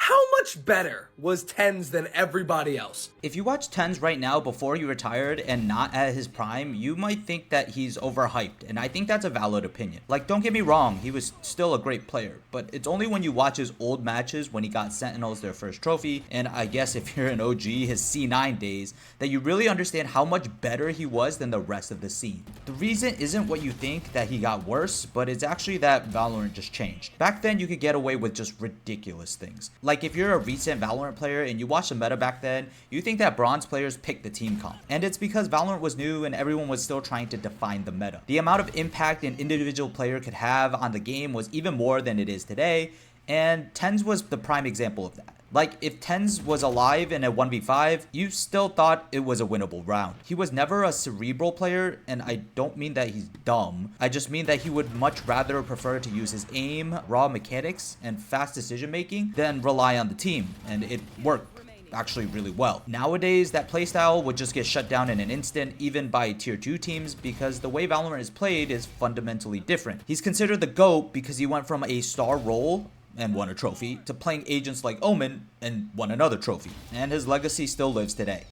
How much better was TenZ than everybody else? If you watch TenZ right now before he retired and not at his prime, you might think that he's overhyped, and I think that's a valid opinion. Like, don't get me wrong, he was still a great player, but it's only when you watch his old matches when he got Sentinels their first trophy, and I guess if you're an OG, his C9 days, that you really understand how much better he was than the rest of the scene. The reason isn't what you think, that he got worse, but it's actually that Valorant just changed. Back then, you could get away with just ridiculous things. Like, if you're a recent Valorant player and you watch the meta back then, you think that bronze players picked the team comp. And it's because Valorant was new and everyone was still trying to define the meta. The amount of impact an individual player could have on the game was even more than it is today, and TenZ was the prime example of that. Like, if TenZ was alive in a 1v5, you still thought it was a winnable round. He was never a cerebral player, and I don't mean that he's dumb. I just mean that he would much rather prefer to use his aim, raw mechanics, and fast decision making than rely on the team, and it worked actually really well. Nowadays, that playstyle would just get shut down in an instant, even by tier 2 teams, because the way Valorant is played is fundamentally different. He's considered the GOAT because he went from a star role and won a trophy to playing agents like Omen and won another trophy, and his legacy still lives today.